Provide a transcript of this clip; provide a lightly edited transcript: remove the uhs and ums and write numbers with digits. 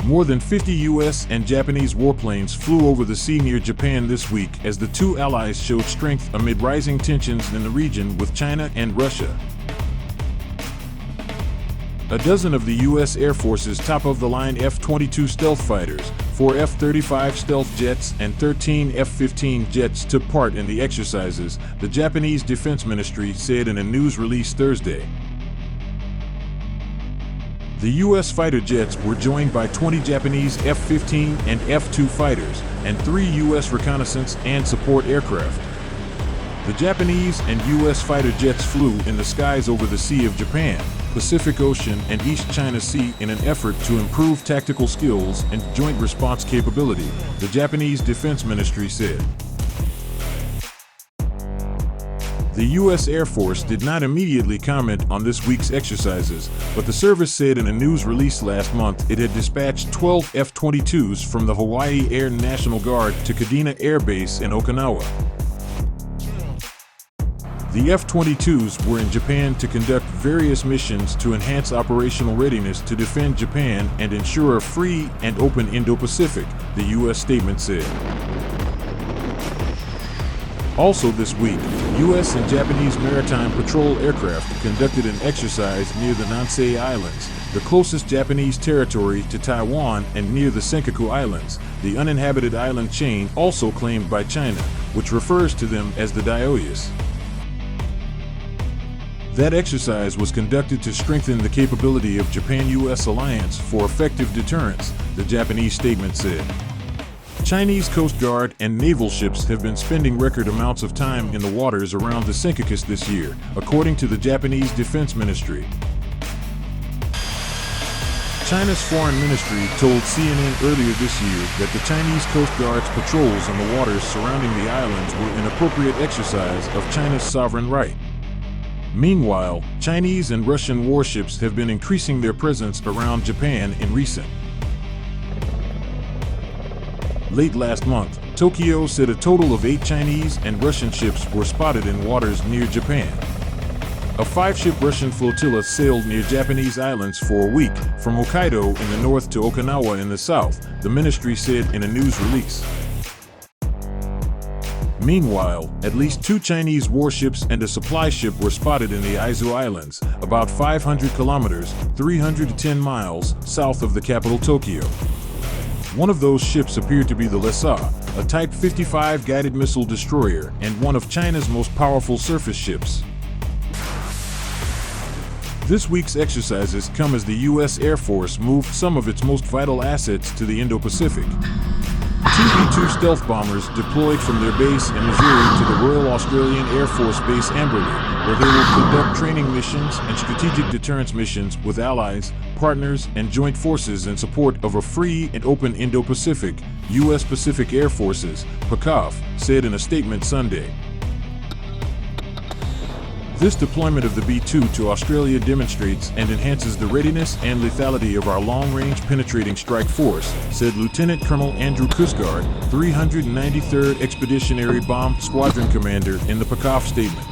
More than 50 U.S. and Japanese warplanes flew over the sea near Japan this week as the two allies showed strength amid rising tensions in the region with China and Russia. A dozen of the U.S. Air Force's top-of-the-line F-22 stealth fighters, 4 F-35 stealth jets, and 13 F-15 jets took part in the exercises, the Japanese Defense Ministry said in a news release Thursday. The U.S. fighter jets were joined by 20 Japanese F-15 and F-2 fighters and 3 U.S. reconnaissance and support aircraft. The Japanese and U.S. fighter jets flew in the skies over the Sea of Japan, Pacific Ocean, and East China Sea in an effort to improve tactical skills and joint response capability, the Japanese Defense Ministry said. The U.S. Air Force did not immediately comment on this week's exercises, but the service said in a news release last month it had dispatched 12 F-22s from the Hawaii Air National Guard to Kadena Air Base in Okinawa. The F-22s were in Japan to conduct various missions to enhance operational readiness to defend Japan and ensure a free and open Indo-Pacific, the U.S. statement said. Also this week, U.S. and Japanese maritime patrol aircraft conducted an exercise near the Nansei Islands, the closest Japanese territory to Taiwan, and near the Senkaku Islands, the uninhabited island chain also claimed by China, which refers to them as the Diaoyus. That exercise was conducted to strengthen the capability of Japan-U.S. alliance for effective deterrence, the Japanese statement said. Chinese Coast Guard and naval ships have been spending record amounts of time in the waters around the Senkakus this year, according to the Japanese Defense Ministry. China's foreign ministry told CNN earlier this year that the Chinese Coast Guard's patrols in the waters surrounding the islands were an appropriate exercise of China's sovereign right. Meanwhile, Chinese and Russian warships have been increasing their presence around Japan in recent. Late last month, Tokyo said a total of 8 Chinese and Russian ships were spotted in waters near Japan. A 5-ship Russian flotilla sailed near Japanese islands for a week, from Hokkaido in the north to Okinawa in the south, the ministry said in a news release. Meanwhile, at least 2 Chinese warships and a supply ship were spotted in the Aizu Islands, about 500 kilometers, 310 miles, south of the capital Tokyo. One of those ships appeared to be the Lessa, a Type 55 guided missile destroyer and one of China's most powerful surface ships. This week's exercises come as the U.S. Air Force moved some of its most vital assets to the Indo-Pacific. 2 B-2 stealth bombers deployed from their base in Missouri to the Royal Australian Air Force Base Amberley, where they will conduct training missions and strategic deterrence missions with allies, partners, and joint forces in support of a free and open Indo-Pacific, U.S. Pacific Air Forces, PACAF, said in a statement Sunday. This deployment of the B-2 to Australia demonstrates and enhances the readiness and lethality of our long-range penetrating strike force, said Lieutenant Colonel Andrew Cusgard, 393rd Expeditionary Bomb Squadron Commander in the PACAF statement.